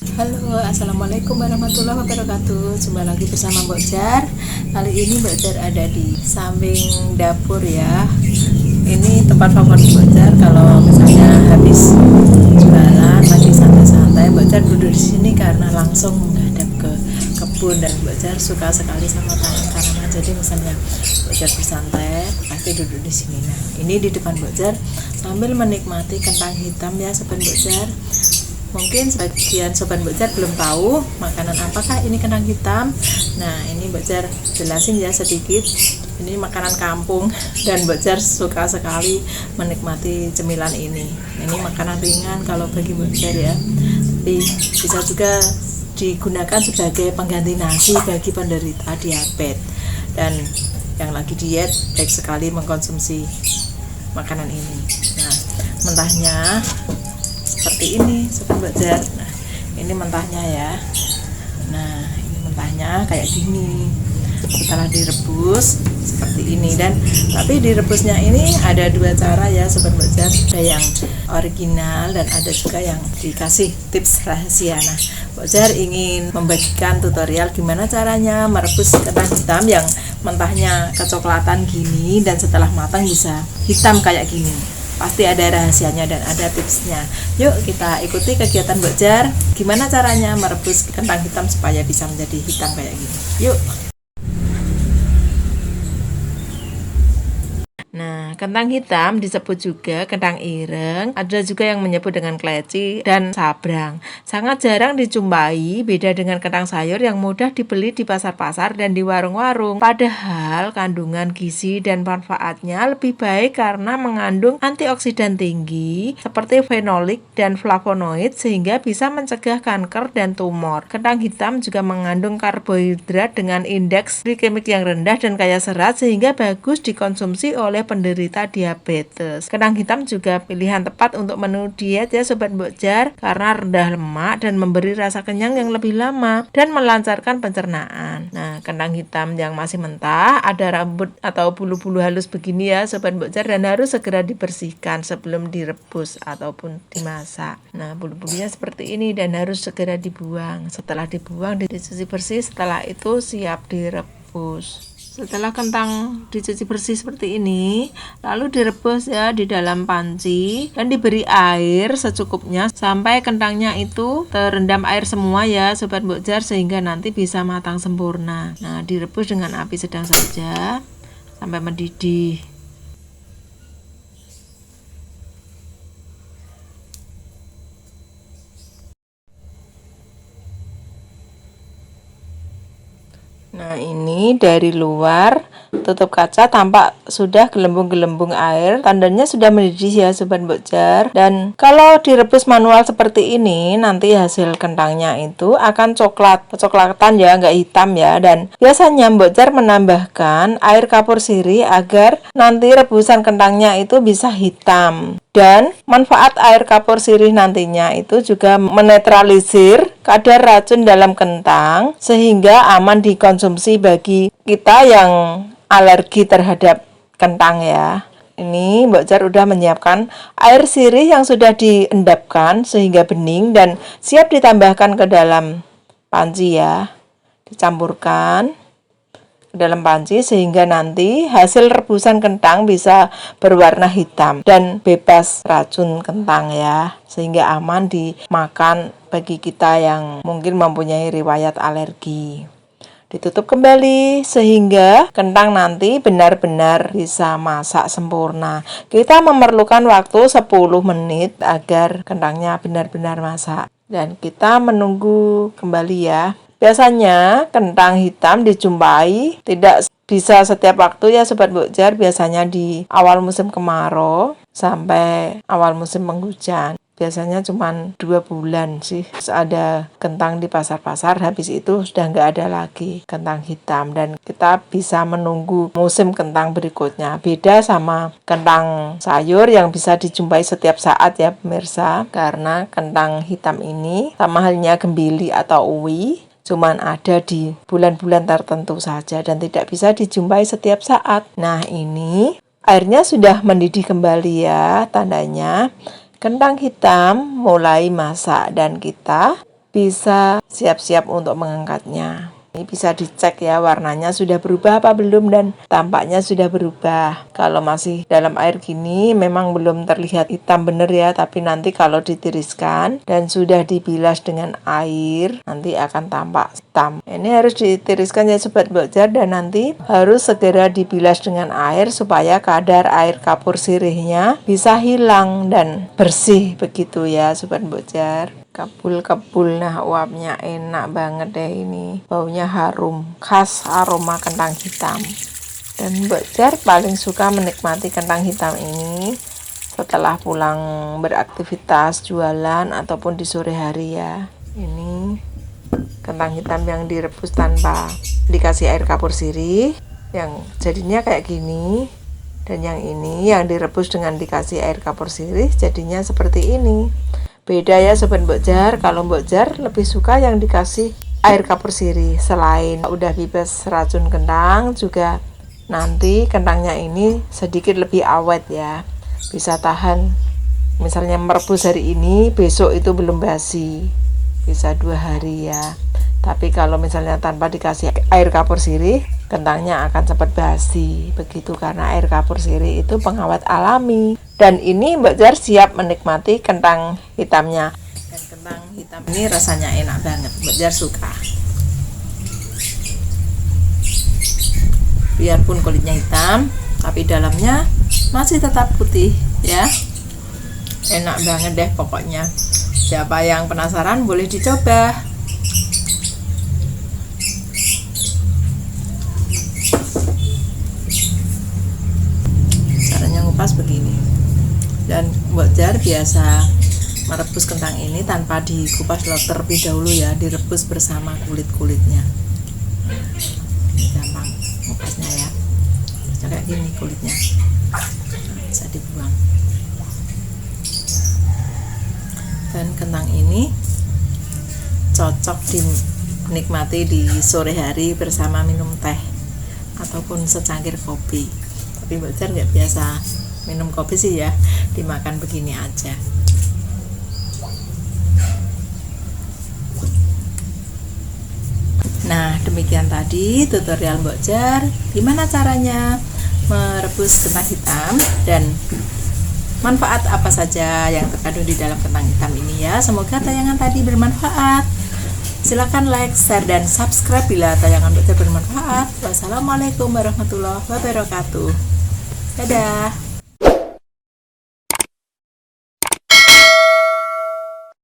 Halo, assalamualaikum warahmatullahi wabarakatuh. Jumpa lagi bersama Mbok Jar. Kali ini Mbok Jar ada di samping dapur ya. Ini tempat favorit Mbok Jar kalau misalnya habis jualan lagi santai-santai, Mbok Jar duduk di sini karena langsung menghadap ke kebun dan Mbok Jar suka sekali sama tanaman. Jadi misalnya Mbok Jar bersantai pasti duduk di sini. Nah, ini di depan Mbok Jar sambil menikmati kentang hitam ya sobat Mbok Jar. Mungkin sebagian sobat Mbok Jar belum tahu makanan apakah ini kentang hitam. Nah, ini Mbok Jar jelasin ya sedikit. Ini makanan kampung dan Mbok Jar suka sekali menikmati cemilan ini. Ini makanan ringan kalau bagi Mbok Jar ya. Tapi bisa juga digunakan sebagai pengganti nasi bagi penderita diabetes dan yang lagi diet baik sekali mengkonsumsi makanan ini. Nah, mentahnya seperti ini sobat Mbok Jar. Nah, ini mentahnya ya. Nah, ini mentahnya kayak gini. Setelah direbus seperti ini, dan tapi direbusnya ini ada dua cara ya sobat Mbok Jar. Ada yang original dan ada juga yang dikasih tips rahasia. Nah, Mbok Jar ingin membagikan tutorial gimana caranya merebus kentang hitam yang mentahnya kecoklatan gini dan setelah matang bisa hitam kayak gini. Pasti ada rahasianya dan ada tipsnya. Yuk kita ikuti kegiatan Mbok Jar. Gimana caranya merebus kentang hitam supaya bisa menjadi hitam kayak gini. Yuk. Nah, kentang hitam disebut juga kentang ireng, ada juga yang menyebut dengan kleci dan sabrang. Sangat jarang dijumpai, beda dengan kentang sayur yang mudah dibeli di pasar-pasar dan di warung-warung. Padahal kandungan gizi dan manfaatnya lebih baik karena mengandung antioksidan tinggi seperti fenolik dan flavonoid sehingga bisa mencegah kanker dan tumor. Kentang hitam juga mengandung karbohidrat dengan indeks glikemik yang rendah dan kaya serat sehingga bagus dikonsumsi oleh penderita diabetes. Kentang hitam juga pilihan tepat untuk menu diet ya sobat Mbok Jar karena rendah lemak dan memberi rasa kenyang yang lebih lama dan melancarkan pencernaan. Nah, kentang hitam yang masih mentah ada rambut atau bulu-bulu halus begini ya sobat Mbok Jar dan harus segera dibersihkan sebelum direbus ataupun dimasak. Nah, bulu-bulunya seperti ini dan harus segera dibuang. Setelah dibuang dicuci bersih, setelah itu siap direbus. Setelah kentang dicuci bersih seperti ini, lalu direbus ya di dalam panci dan diberi air secukupnya sampai kentangnya itu terendam air semua ya sobat Mbok Jar sehingga nanti bisa matang sempurna. Nah, direbus dengan api sedang saja sampai mendidih. Nah, ini dari luar tutup kaca tampak sudah gelembung-gelembung air, tandanya sudah mendidih ya sobat Mbok Jar. Dan kalau direbus manual seperti ini nanti hasil kentangnya itu akan kecoklatan ya, nggak hitam ya. Dan biasanya Mbok Jar menambahkan air kapur sirih agar nanti rebusan kentangnya itu bisa hitam. Dan manfaat air kapur sirih nantinya itu juga menetralisir kadar racun dalam kentang sehingga aman dikonsumsi bagi kita yang alergi terhadap kentang ya. Ini Mbok Jar udah menyiapkan air sirih yang sudah diendapkan sehingga bening dan siap ditambahkan ke dalam panci ya. Dicampurkan ke dalam panci sehingga nanti hasil rebusan kentang bisa berwarna hitam dan bebas racun kentang ya, sehingga aman dimakan bagi kita yang mungkin mempunyai riwayat alergi. Ditutup kembali sehingga kentang nanti benar-benar bisa masak sempurna. Kita memerlukan waktu 10 menit agar kentangnya benar-benar masak dan kita menunggu kembali ya. Biasanya kentang hitam dijumpai tidak bisa setiap waktu ya sobat Mbok Jar, biasanya di awal musim kemarau sampai awal musim penghujan. Biasanya cuma 2 bulan sih ada kentang di pasar-pasar, habis itu sudah nggak ada lagi kentang hitam dan kita bisa menunggu musim kentang berikutnya. Beda sama kentang sayur yang bisa dijumpai setiap saat ya pemirsa, karena kentang hitam ini sama halnya gembili atau uwi cuman ada di bulan-bulan tertentu saja dan tidak bisa dijumpai setiap saat. Nah, ini airnya sudah mendidih kembali ya, tandanya kentang hitam mulai masak dan kita bisa siap-siap untuk mengangkatnya. Ini bisa dicek ya, warnanya sudah berubah apa belum, dan tampaknya sudah berubah. Kalau masih dalam air gini memang belum terlihat hitam bener ya, tapi nanti kalau ditiriskan dan sudah dibilas dengan air nanti akan tampak hitam. Ini harus ditiriskan ya Sobat Mbokjar, dan nanti harus segera dibilas dengan air supaya kadar air kapur sirihnya bisa hilang dan bersih begitu ya Sobat Mbokjar. Kebul-kebul, nah uapnya enak banget deh ini, baunya harum, khas aroma kentang hitam. Dan Mbokjar paling suka menikmati kentang hitam ini setelah pulang beraktivitas jualan ataupun di sore hari ya. Ini kentang hitam yang direbus tanpa dikasih air kapur sirih, yang jadinya kayak gini. Dan yang ini yang direbus dengan dikasih air kapur sirih jadinya seperti ini. Beda ya Sobat Mbokjar, kalau Mbokjar lebih suka yang dikasih air kapur sirih. Selain udah bebas racun kentang, juga nanti kentangnya ini sedikit lebih awet ya. Bisa tahan, misalnya merebus hari ini, besok itu belum basi. Bisa 2 hari ya. Tapi kalau misalnya tanpa dikasih air kapur sirih, kentangnya akan cepat basi. Begitu, karena air kapur sirih itu pengawet alami. Dan ini Mbokjar siap menikmati kentang hitamnya. Dan kentang hitam ini rasanya enak banget, Mbokjar suka. Biarpun kulitnya hitam, tapi dalamnya masih tetap putih ya. Enak banget deh pokoknya. Siapa yang penasaran boleh dicoba. Caranya ngupas begini. Dan Mbokjar biasa merebus kentang ini tanpa dikupas terlebih dahulu ya, direbus bersama kulit-kulitnya. Gampang ngupasnya ya, kayak gini kulitnya, bisa dibuang. Dan kentang ini cocok dinikmati di sore hari bersama minum teh ataupun secangkir kopi. Tapi Mbokjar nggak biasa minum kopi sih ya, dimakan begini aja. Nah, demikian tadi tutorial Mbokjar gimana caranya merebus kentang hitam dan manfaat apa saja yang terkandung di dalam kentang hitam ini ya. Semoga tayangan tadi bermanfaat. Silakan like, share, dan subscribe bila tayangan Mbokjar bermanfaat. Wassalamualaikum warahmatullahi wabarakatuh. Dadah.